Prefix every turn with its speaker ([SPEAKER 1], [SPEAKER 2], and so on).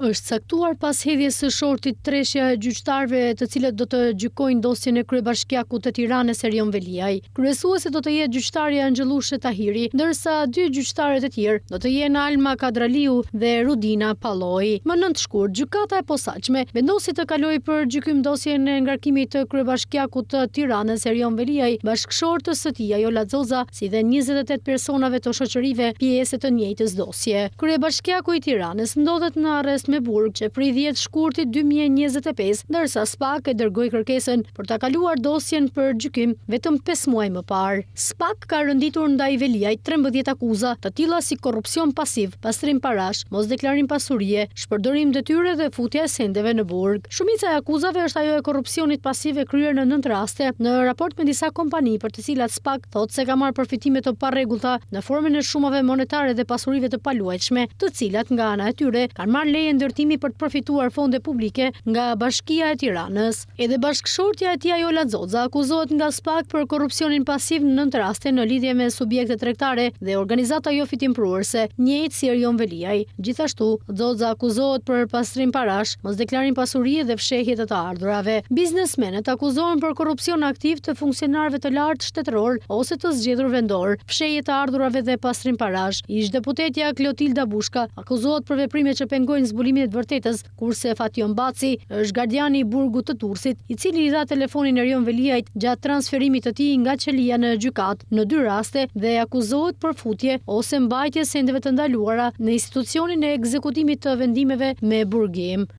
[SPEAKER 1] Është caktuar pas hedhjes së shortit treshja e gjyqtarëve të cilët do të gjykojnë dosjen e kryebashkiakut të Tiranës Erion Veliaj. Kryesuese do të jetë gjyqtarja Anxhellushe Tahiri, ndërsa dy gjyqtarët e tjerë do të jenë Alma Kadraliu dhe Rudina Palloi. Më 9 shkurt, gjykata e posaçme vendosi të kalojë për gjykim dosjen e ngarkimit të kryebashkiakut të Tiranës Erion Veliaj, bashkëshortës së tij Ajola Xoza, si dhe 28 personave të shoqërive pjesë të njëjtës dosje. Kryebashkiaku i Tiranës ndodhet në arrest me burg që prej 10 shkurtit 2025, ndërsa SPAK e dërgoi kërkesën për ta kaluar dosjen për gjykim vetëm 5 muaj më parë. SPAK ka rënditur ndaj Veliajt 13 akuza, të tilla si korrupsion pasiv, pastrim parash, mosdeklarim pasurie, shpërdorim detyre dhe futja e sendeve në burg. Shumica e akuzave është ajo e korrupsionit pasiv e kryer në 9 raste në raport me disa kompani për të cilat SPAK thotë se ka marrë përfitime të parregullta në formën e shumave monetare dhe pasurive të paluajtshme, të cilat nga ana e tyre kanë marrë leje ndërtimi për të përfituar fonde publike nga Bashkia e Tiranës. Edhe bashkëshortja e tij Ajola Xoza akuzohet nga SPAK për korrupsionin pasiv në 9 raste në lidhje me subjekte tregtare dhe organizata jo fitimpruese, njëjtë si Erion Veliaj. Gjithashtu, Xoza akuzohet për pastrim parash, mosdeklarim pasurie dhe fshehje të ardhurave. Biznesmenët akuzohen për korrupsion aktiv të funksionarëve të lartë shtetëror ose të zgjedhur vendor, fshehje të ardhurave dhe pastrim parash. Ish-deputetja Klotilda Bushka akuzohet për veprime që pengojnë zbulimin e të vërtetës, kurse Fation Baci është gardiani i burgut të Durrësit, i cili i dha telefonin Erion Veliajt gjatë transferimit të tij nga qelia në gjykat në 2 raste dhe akuzohet për futje ose mbajtje sendeve të ndaluara në institucionin e ekzekutimit të vendimeve me burgim.